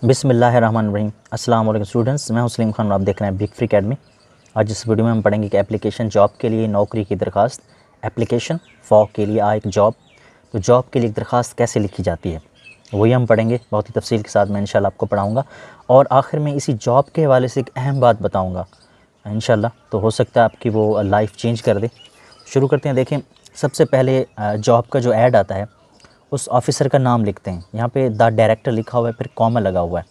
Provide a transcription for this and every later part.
बिस्मिल्लाहिर्रहमानिर्रहीम। अस्सलाम वालेकुम स्टूडेंट्स, मैं हूं सलीम खान और आप देख रहे हैं बिग फ्री अकेडमी। आज इस वीडियो में हम पढ़ेंगे कि एप्लीकेशन जॉब के लिए नौकरी की दरखास्त, एप्लीकेशन फॉर के लिए एक जॉब, तो जॉब के लिए एक दरखास्त कैसे लिखी जाती है वही हम पढ़ेंगे। बहुत ही तफसील के साथ मैं इंशाल्लाह आपको पढ़ाऊँगा और आखिर में इसी जॉब के हवाले से एक अहम बात बताऊँगा इंशाल्लाह, तो हो सकता है आपकी वो लाइफ चेंज कर दे। शुरू करते हैं। देखें, सबसे पहले जॉब का जो ऐड आता है उस ऑफ़िसर का नाम लिखते हैं। यहाँ पे द डायरेक्टर लिखा हुआ है, फिर कॉमा लगा हुआ है।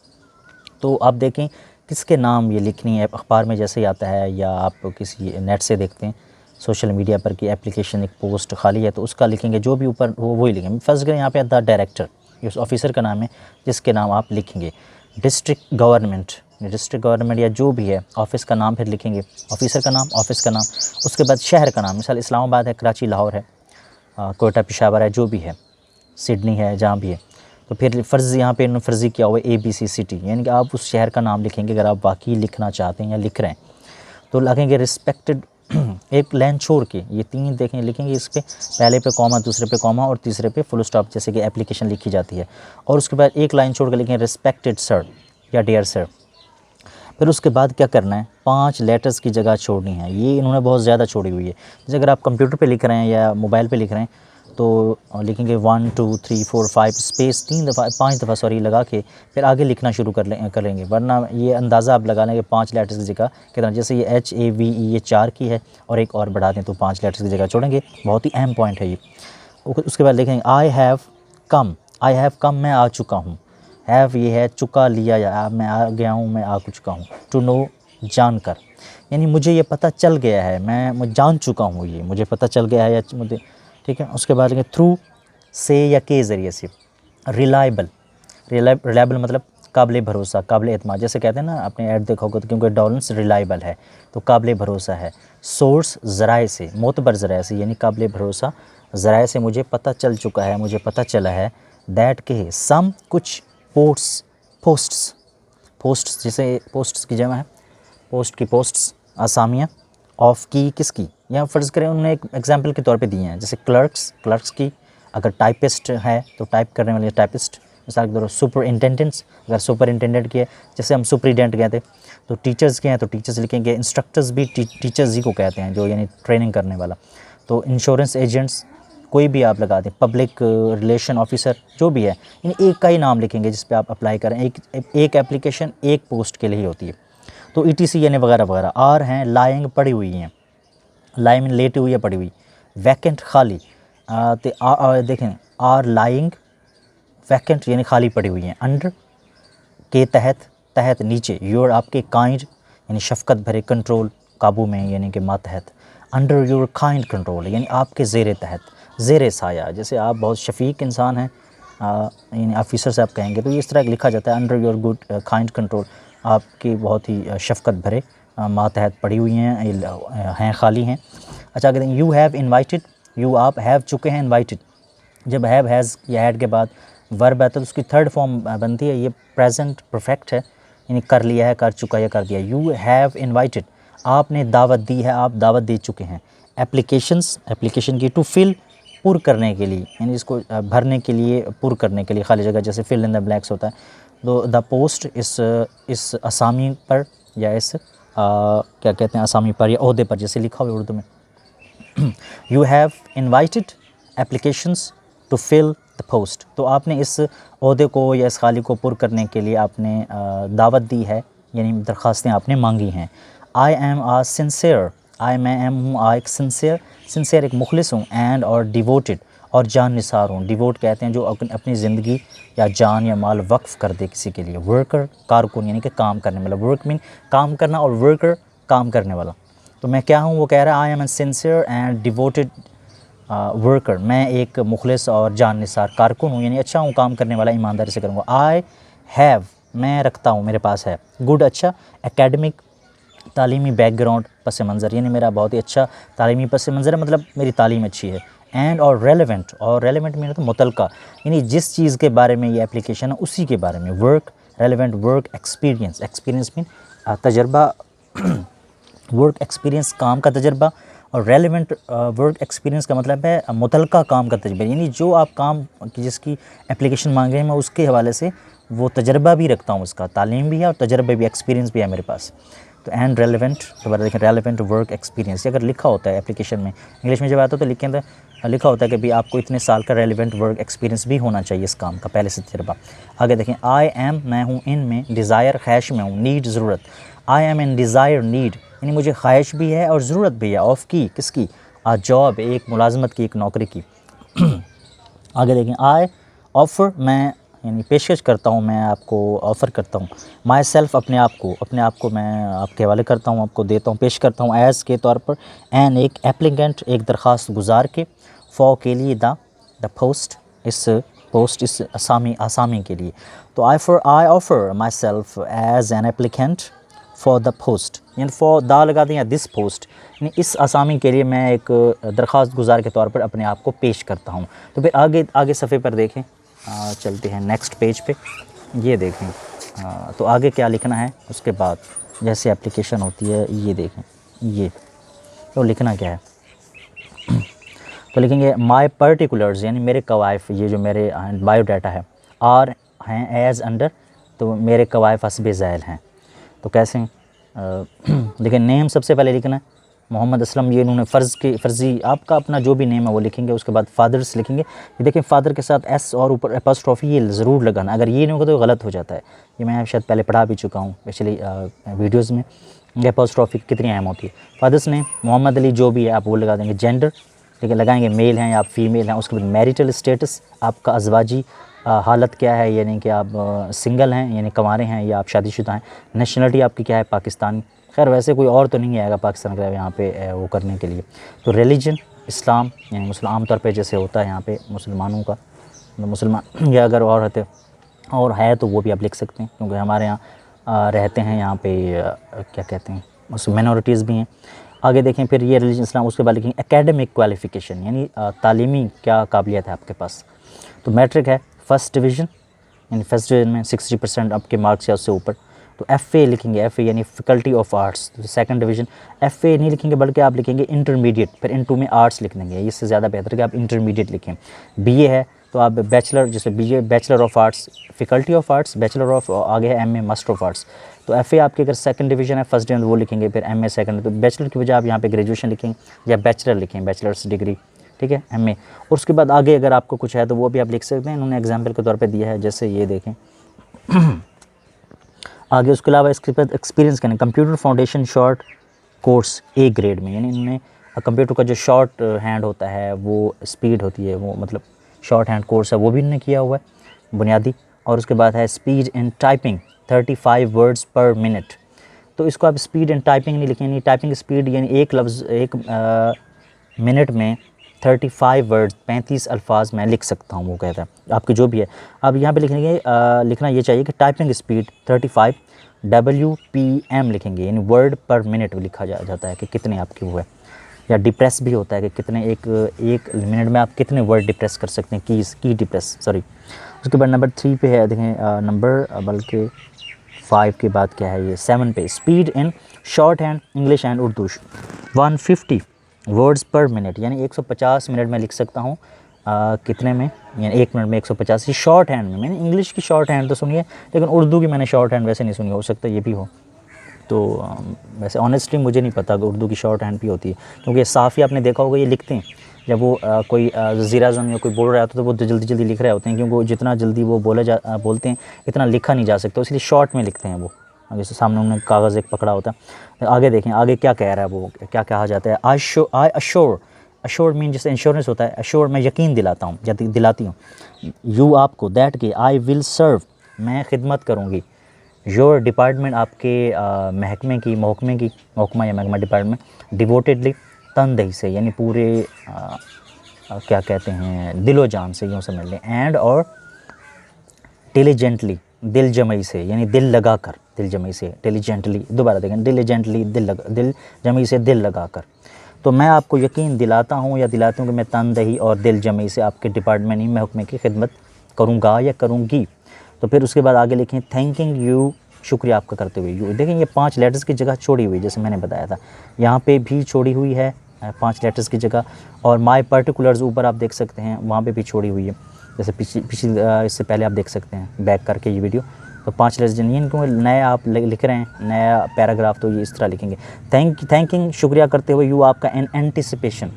तो आप देखें किसके नाम ये लिखनी है। अखबार में जैसे ही आता है या आप किसी नेट से देखते हैं सोशल मीडिया पर कि एप्लीकेशन एक पोस्ट खाली है, तो उसका लिखेंगे, जो भी ऊपर हो वही लिखेंगे। फर्स्ट करें यहाँ पे द डायरेक्टर, ये उस ऑफ़िसर का नाम है जिसके नाम आप लिखेंगे। डिस्ट्रिक्ट गवर्नमेंट या जो भी है, ऑफ़िस का नाम फिर लिखेंगे, ऑफ़िसर का नाम, ऑफ़िस का नाम, उसके बाद शहर का नाम। मिसाल इस्लामाबाद है, कराची, लाहौर है, कोयटा, पेशावर है, जो भी है, सिडनी है, जहाँ भी है। तो फिर फ़र्ज़ यहाँ पे इन्होंने फ़र्ज़ी किया हुआ है ABC सिटी, यानी कि आप उस शहर का नाम लिखेंगे अगर आप वाकई लिखना चाहते हैं या लिख रहे हैं। तो लिखेंगे रिस्पेक्टेड एक लाइन छोड़ के, ये तीन देखें लिखेंगे, इस पे पहले पे कॉमा, दूसरे पे कॉमा और तीसरे पे फुल स्टॉप, जैसे कि एप्लीकेशन लिखी जाती है। और उसके बाद एक लाइन छोड़ कर लिखेंगे रिस्पेक्टेड सर या डियर सर। फिर उसके बाद क्या करना है, 5 लेटर्स की जगह छोड़नी है। ये इन्होंने बहुत ज़्यादा छोड़ी हुई है। जैसे अगर आप कंप्यूटर पे लिख रहे हैं या मोबाइल पे लिख रहे हैं तो लिखेंगे 1 2 3 4 5 स्पेस 5 दफ़ा सॉरी लगा के फिर आगे लिखना शुरू करेंगे। वरना ये अंदाज़ा आप लगा लेंगे 5 लेटर्स की जगह कितना, जैसे ये HAVE ये 4 की है और एक और बढ़ा दें तो 5 लेटर्स की जगह छोड़ेंगे। बहुत ही अहम पॉइंट है ये। उसके बाद लिखेंगे आई हैव कम, मैं आ चुका हूँ। हैव ये है चुका, लिया या मैं आ गया हूँ, मैं आ चुका हूँ। टू नो जानकर, यानी मुझे ये पता चल गया है, मैं जान चुका हूँ, ये मुझे पता चल गया है या मुझे, ठीक है। उसके बाद थ्रू से या के ज़रिए से। रिलायबल मतलब काबिल भरोसा, काबिल एतमाद। जैसे कहते हैं ना, आपने ऐड देखा होगा, तो क्योंकि डॉलेंस रिलायबल है तो काबिल भरोसा है। सोर्स ज़राए से, मोतबर ज़राए से, यानी काबिल भरोसा ज़राए से मुझे पता चल चुका है, मुझे पता चला है। दैट के सम कुछ पोस्ट्स जैसे पोस्ट्स की जगह है, पोस्ट की पोस्ट्स असामियाँ, ऑफ की किसकी, या फ़र्ज़ करें उन्होंने एक एग्जांपल के तौर पे दिए हैं, जैसे क्लर्क्स की। अगर टाइपिस्ट है तो टाइप करने वाले टाइपिस्ट। मिसाल के तौर पर सुपरिटेंडेंट्स, अगर सुपरिटेंडेंट की है, जैसे हम सुपरिटेंडेंट कहते हैं। तो टीचर्स के हैं तो टीचर्स लिखेंगे। इंस्ट्रक्टर्स भी टीचर्स ही को कहते हैं, जो यानी ट्रेनिंग करने वाला। तो इंश्योरेंस एजेंट्स, कोई भी आप लगा दें, पब्लिक रिलेशन ऑफिसर, जो भी है, यानी एक का ही नाम लिखेंगे जिस पे आप अप्लाई करें। एक एप्लीकेशन एक पोस्ट के लिए ही होती है। तो ETC यानी वगैरह वगैरह। आर हैं लाइंग, पड़ी हुई हैं, लाई में लेटी हुई है, पड़ी हुई। वैकेंट खाली, तो देखें आर लाइंग वैकेंट यानी खाली पड़ी हुई हैं। अंडर के तहत नीचे। योर आपके, काइंड यानी शफकत भरे, कंट्रोल काबू में यानी कि मातहत। अंडर योर काइंड कंट्रोल यानी आपके ज़ेर तहत, ज़ेर साया। जैसे आप बहुत शफीक इंसान हैं, यानी ऑफिसर से आप कहेंगे तो इस तरह लिखा जाता है, under your good kind control, आपकी बहुत ही शफकत भरे मातहत पड़ी हुई हैं खाली हैं। अच्छा, कहते हैं यू हैव इन्वाइटेड, यू आप हैव चुके हैं इन्वाइटेड। जब हैव हैज़ या हैड के बाद वर्ब आता है तो उसकी थर्ड फॉर्म बनती है, ये प्रेजेंट परफेक्ट है, यानी कर लिया है, कर चुका या कर दिया। यू हैव इन्वाइटेड, आपने दावत दी है, आप दावत दे चुके हैं। एप्लीकेशन की टू फिल, पुर करने के लिए, यानी इसको भरने के लिए, पुर करने के लिए, खाली जगह, जैसे फिल इन द ब्लैंक्स होता है। तो द पोस्ट इस असामी पर या इस क्या कहते हैं, असामी पर या ओहदे पर, जैसे लिखा हुआ है उर्दू में। You have invited applications to fill the post, तो आपने इस ओहदे को या इस खाली को पुर करने के लिए आपने दावत दी है, यानी दरख्वास्तें आपने मांगी हैं। आई एम आ सिंसियर, मैं हूँ आ एक सिंसियर एक मुखलिस हूँ। एंड और डिवोटेड और जान निसार हूँ। डिवोट कहते हैं जो अपनी ज़िंदगी या जान या माल वक्फ़ कर दे किसी के लिए। वर्कर कारकुन यानी कि काम करने वाला, वर्क मीन काम करना और वर्कर काम करने वाला। तो मैं क्या हूँ, वो कह रहा है I am a sincere and devoted worker, मैं एक मुखलिस और जान निसार कारकुन हूँ, यानी अच्छा हूँ, काम करने वाला, ईमानदारी से करूँगा। आई हैव, मैं रखता हूँ, मेरे पास है। गुड अच्छा, एकेडमिक तालीमी बैकग्राउंड, पस मंज़र, यानी मेरा बहुत ही अच्छा तालीमी पस मंज़र है, मतलब मेरी तालीम अच्छी है। एंड और रेलेवेंट में तो मुतलका, यानी जिस चीज़ के बारे में ये एप्लीकेशन है उसी के बारे में। Work relevant, work experience mean तजर्बा, वर्क एक्सपीरियंस काम का तजर्बा। और रेलेवेंट वर्क एक्सपीरियंस का मतलब है मुतलका काम का तजर्बा, यानी जो आप काम की जिसकी एप्लीकेशन मांग रहे हैं मैं उसके हवाले से वो तजर्बा भी रखता हूँ, उसका तालीम भी है और तजर्बा भी, एक्सपीरियंस भी है मेरे पास। तो एंड रेलिवेंट, दोबारा देखें, रेलिवेंट वर्क एक्सपीरियंस, अगर लिखा होता है एप्लीकेशन में, इंग्लिश में जब आता है तो लिखें तो लिखा होता है कि भाई आपको इतने साल का रेलिवेंट वर्क एक्सपीरियंस भी होना चाहिए इस काम का, पहले से तजर्बा। आगे देखें, आई एम, मैं हूँ, इन में, डिज़ायर ख्वाहिश में हूँ, नीड ज़रूरत, I am in desire need, यानी मुझे ख्वाहिश भी है और ज़रूरत भी है, ऑफ़ की, किसकी, आ जॉब, एक मुलाजमत की, एक नौकरी की। आगे देखें, आई ऑफ़र, मैं यानी पेशकश करता हूँ, मैं आपको ऑफ़र करता हूँ, माई सेल्फ़, अपने आप को मैं आपके हवाले करता हूँ, आपको देता हूँ, पेश करता हूँ, एज़ के तौर पर, एन, एक एप्लीकेंट, एक दरख्वास्त गुजार के, फॉर, के लिए, द पोस्ट, इस पोस्ट, इस आसामी के लिए। तो I offer myself as an applicant for the post, यानी फॉर दा लगा दें या दिस पोस्ट, यानी इस आसामी के लिए मैं एक दरख्वास्त गुजार के तौर पर अपने आप को पेश करता हूँ। तो फिर आगे सफ़े पर देखें, चलते हैं नेक्स्ट पेज पे, ये देखें। तो आगे क्या लिखना है उसके बाद, जैसे एप्लीकेशन होती है, ये देखें, ये तो लिखना क्या है। तो लिखेंगे माई पर्टिकुलर्स, यानी मेरे कवायफ, ये जो मेरे बायोडाटा है, आर हैं एज़ अंडर, तो मेरे कवायफ हस्ब ज़ैल हैं। तो कैसे लेकिन नेम सबसे पहले लिखना है मोहम्मद असलम, ये इन्होंने फ़र्ज़ी आपका अपना जो भी नेम है वो लिखेंगे, उसके बाद फादर्स लिखेंगे। ये देखें फादर के साथ एस और ऊपर एपोस्ट्रोफी ये ज़रूर लगाना, अगर ये नहीं होगा तो गलत हो जाता है। ये मैं शायद पहले पढ़ा भी चुका हूँ पिछली वीडियोज़ में, एपोस्ट्रोफी कितनी अहम होती है। फादर्स नेम मोहम्मद अली, जो भी है आप वो लगा देंगे। जेंडर लेकिन लगाएंगे मेल हैं या आप फीमेल हैं। उसके बाद मैरिटल स्टेटस, आपका अज़वाजी हालत क्या है, यानी कि आप सिंगल हैं यानी कंवारे हैं या आप शादीशुदा हैं। नेशनलिटी आपकी क्या है, पाकिस्तानी। खैर वैसे कोई और तो नहीं आएगा पाकिस्तान का यहाँ पे वो करने के लिए। तो रिलीजन इस्लाम, यानी मुस्लिम आमतौर पे जैसे होता है यहाँ पे मुसलमानों का, मुसलमान, या अगर और रहते और है तो वो भी आप लिख सकते हैं, क्योंकि हमारे यहाँ रहते हैं यहाँ पे क्या कहते हैं, मुस्लिम माइनॉरिटीज़ भी हैं। आगे देखें फिर ये रिलीजन इस्लाम, उसके बाद लिखेंगे एकेडमिक क्वालिफ़िकेशन, यानी तालीमी क्या काबिलियत है आपके पास। तो मैट्रिक है फर्स्ट डिवीज़न, यानी फर्स्ट डिवीज़न में 60% आपके मार्क्स या उससे ऊपर। तो FA लिखेंगे, FA यानी फ़ैकल्टी ऑफ आर्ट्स, तो सेकंड डिवीज़न। FA नहीं लिखेंगे बल्कि आप लिखेंगे इंटरमीडिएट, फिर इन टू में आर्ट्स लिख देंगे, इससे ज़्यादा बेहतर कि आप इंटरमीडिएट लिखें। BA है तो आप बैचलर, जैसे BA bachelor of arts, faculty of arts, bachelor of, आगे है MA मास्टर ऑफ आर्ट्स। तो FA आपके अगर सेकंड डिवीज़न है, फर्स्ट डिवीज़न वो लिखेंगे, फिर MA सेकंड। तो बैचलर की वजह आप यहाँ पे ग्रेजुएशन लिखेंगे या बैचलर लिखें, बैचलर्स डिग्री, ठीक है, MA। और उसके बाद आगे अगर आपको कुछ है तो वो भी आप लिख सकते हैं, इन्होंने एग्जाम्पल के तौर पे दिया है, जैसे ये देखें। आगे उसके अलावा इसके बाद एक्सपीरियंस करना, computer foundation short course A grade में, यानी इन्होंने कंप्यूटर का जो शॉर्ट हैंड होता है, वो स्पीड होती है, वो मतलब शॉर्ट हैंड कोर्स है, वो भी इन्होंने किया हुआ है बुनियादी। और उसके बाद है स्पीड इन टाइपिंग 35 वर्ड्स पर मिनट। तो इसको आप स्पीड इन टाइपिंग नहीं लिखें, टाइपिंग स्पीड यानी एक लफ्ज़ एक मिनट में 35 वर्ड 35 अल्फाज मैं लिख सकता हूँ, वो कहता है आपकी जो भी है। अब यहाँ पे लिखेंगे लिखना ये चाहिए कि टाइपिंग स्पीड 35 WPM लिखेंगे, यानी वर्ड पर मिनट लिखा जाता है कि कितने आपके वो है। या डिप्रेस भी होता है कि कितने एक मिनट में आप कितने वर्ड डिप्रेस कर सकते हैं, की डिप्रेस, सॉरी। उसके बाद नंबर 3 पे है, देखें नंबर बल्कि 5 के बाद क्या है, ये 7 पे speed in short hand English and Urdu 150 words पर मिनट, यानी 150 मिनट में लिख सकता हूँ कितने में, यानी 1 मिनट में 150 शॉर्ट हैंड में। मैंने इंग्लिश की शॉर्ट हैंड तो सुनी है, लेकिन उर्दू की मैंने शॉर्ट हैंड वैसे नहीं सुनी, हो सकता है ये भी हो। तो वैसे ऑनेस्टली मुझे नहीं पता कि उर्दू की शॉर्ट हैंड भी होती है, क्योंकि साफ़ी आपने देखा होगा ये लिखते हैं जब वो कोई ज़ीरा ज़म या कोई बोल रहा होता है तो वो जल्दी जल्दी लिख रहे होते हैं, क्योंकि जितना जल्दी वो बोलते हैं इतना लिखा नहीं जा सकता, इसलिए शॉर्ट में लिखते हैं वो। जैसे सामने उन्होंने कागज़ एक पकड़ा होता है। आगे देखें आगे क्या कह रहा है, वो क्या कहा जाता है, आई अश्योर मीन जैसे इंश्योरेंस होता है, अश्योर मैं यकीन दिलाता हूँ या दिलाती हूँ, यू आपको, दैट कि आई विल सर्व मैं खिदमत करूँगी, योर डिपार्टमेंट आपके महकमे की महकमा या महकमा डिपार्टमेंट, डिवोटेडली तनदेही से, यानी पूरे क्या कहते हैं दिलो जान से, यूँ समझ लें। एंड और डिलीजेंटली दिल जमई से, यानी दिल लगा कर, दिल जमई से, डिलीजेंटली, दोबारा देखें, डिलीजेंटली दिल जमई से दिल लगा कर। तो मैं आपको यकीन दिलाता हूँ या दिलाती हूँ कि मैं तनदेही और दिल जमई से आपके डिपार्टमेंट ही महकमे की खिदमत करूँगा या करूँगी। तो फिर उसके बाद आगे लिखें थैंकिंग यू, शुक्रिया आपका करते हुए। यू देखें ये 5 लेटर्स की जगह छोड़ी हुई, जैसे मैंने बताया था, यहाँ पे भी छोड़ी हुई है 5 लेटर्स की जगह, और माय पर्टिकुलर्स ऊपर आप देख सकते हैं वहाँ पे भी छोड़ी हुई है। जैसे पिछली इससे पहले आप देख सकते हैं बैक करके ये वीडियो। तो 5 लेटर्स जिन इनको नए आप लिख रहे हैं नया पैराग्राफ, तो ये इस तरह लिखेंगे। थैंकिंग शुक्रिया करते हुए, यू आपका एंटीसिपेशन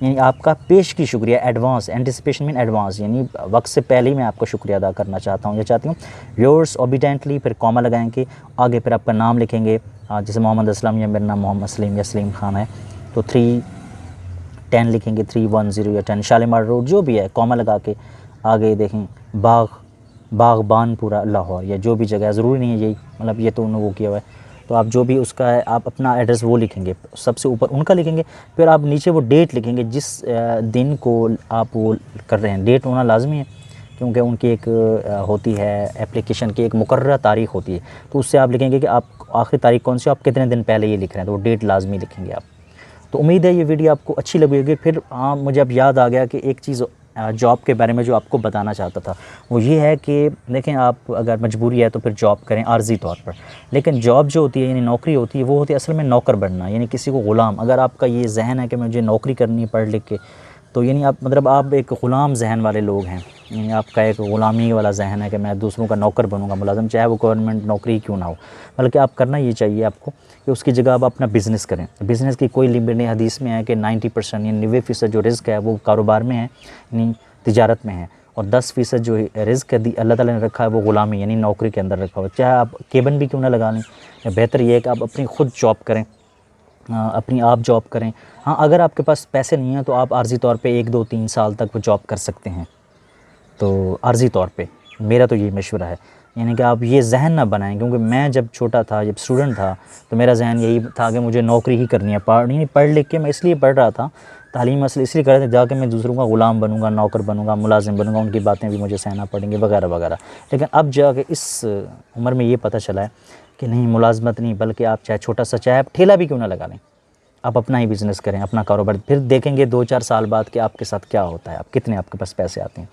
यानी आपका पेश की शुक्रिया, एडवांस, एंटिसिपेशन मीन एडवांस, यानी वक्त से पहले ही मैं आपको शुक्रिया अदा करना चाहता हूँ या चाहती हूँ। योर्स ओबीडेंटली, फिर कॉमा लगाएंगे, आगे फिर आपका नाम लिखेंगे, जैसे मोहम्मद असलम या मेरा नाम मोहम्मद सलीम या सलीम खान है, तो 310 लिखेंगे, 310 या 10, शालीमार रोड जो भी है, कॉमा लगा के आगे देखें बागबानपुरा लाहौर, या जो भी जगह है, ज़रूरी नहीं है यही, मतलब ये तो उन्होंने वो किया हुआ है, तो आप जो भी उसका है आप अपना एड्रेस वो लिखेंगे, सबसे ऊपर उनका लिखेंगे, फिर आप नीचे वो डेट लिखेंगे जिस दिन को आप वो कर रहे हैं। डेट होना लाजमी है क्योंकि उनकी एक होती है एप्लीकेशन की एक मुकर्रर तारीख़ होती है, तो उससे आप लिखेंगे कि आप आखिरी तारीख कौन सी, आप कितने दिन पहले ये लिख रहे हैं, तो वो डेट लाजमी लिखेंगे आप। तो उम्मीद है ये वीडियो आपको अच्छी लगी होगी। फिर हाँ, मुझे अब याद आ गया कि एक चीज़ जॉब के बारे में जो आपको बताना चाहता था वो ये है कि देखें, आप अगर मजबूरी है तो फिर जॉब करें आर्जी तौर पर, लेकिन जॉब जो होती है यानी नौकरी होती है वो होती है असल में नौकर बनना, यानी किसी को ग़ुलाम। अगर आपका ये जहन है कि मुझे नौकरी करनी है पढ़ लिख के, तो यानी आप मतलब आप एक ग़ुलाम जहन वाले लोग हैं, यानी आपका एक ग़ुलामी वाला जहन है कि मैं दूसरों का नौकर बनूंगा मुलाज़म, चाहे वो गवर्नमेंट नौकरी क्यों ना हो। बल्कि आप करना ये चाहिए आपको कि उसकी जगह आप अपना बिज़नेस करें। बिज़नेस की कोई लिमिट नहीं, हदीस में है कि 90% यानी 90% जो रिज़्क है वो कारोबार में है, यानी तिजारत में है, और 10% जो रिज़्क अल्लाह ताला ने रखा है वो ग़ुलामी यानी नौकरी के अंदर रखा हुआ। चाहे आप केबिन भी क्यों ना लगा लें, बेहतर ये है कि आप अपनी ख़ुद जॉब करें, अपनी आप जॉब करें। हाँ, अगर आपके पास पैसे नहीं हैं तो आप आर्जी तौर पे 1, 2, 3 साल तक वो जॉब कर सकते हैं, तो आर्जी तौर पे मेरा तो ये मशवरा है। यानी कि आप ये जहन ना बनाएं, क्योंकि मैं जब छोटा था, जब स्टूडेंट था, तो मेरा जहन यही था कि मुझे नौकरी ही करनी है। पढ़ लिख के मैं इसलिए पढ़ रहा था, तालीम असल इसलिए कर रहे थे जाके मैं दूसरों का ग़ुलाम बनूंगा, नौकर बनूंगा, मुलाजिम बनूंगा, उनकी बातें भी मुझे सहना पड़ेंगी वगैरह वगैरह। लेकिन अब जाके इस उम्र में ये पता चला है कि नहीं, मुलाजमत नहीं, बल्कि आप चाहे छोटा सा, चाहे आप ठेला भी क्यों ना लगा लें, आप अपना ही बिज़नेस करें, अपना कारोबार। फिर देखेंगे 2-4 साल बाद कि आपके साथ क्या होता है, आप कितने आपके पास पैसे आते हैं,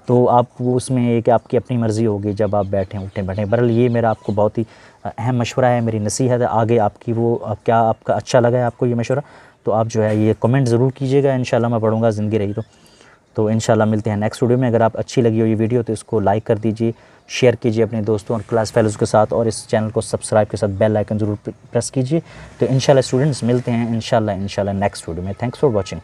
तो आप वो उसमें एक आपकी अपनी मर्ज़ी होगी जब आप बैठें उठें बैठें। बहरहाल ये मेरा आपको बहुत ही अहम मशवरा है, मेरी नसीहत है आगे आपकी। वो क्या आपका अच्छा लगा है आपको ये मशवरा, तो आप जो है ये कमेंट ज़रूर कीजिएगा, इंशाल्लाह मैं पढ़ूँगा ज़िंदगी रही तो इंशाल्लाह मिलते हैं नेक्स्ट वीडियो में। अगर आप अच्छी लगी हो ये वीडियो तो इसको लाइक कर दीजिए, शेयर कीजिए अपने दोस्तों और क्लास फेलोज़ के साथ, और इस चैनल को सब्सक्राइब के साथ बेल आइकन ज़रूर प्रेस कीजिए। तो इंशाल्लाह स्टूडेंट्स मिलते हैं इंशाल्लाह नेक्स्ट वीडियो में। Thanks for watching.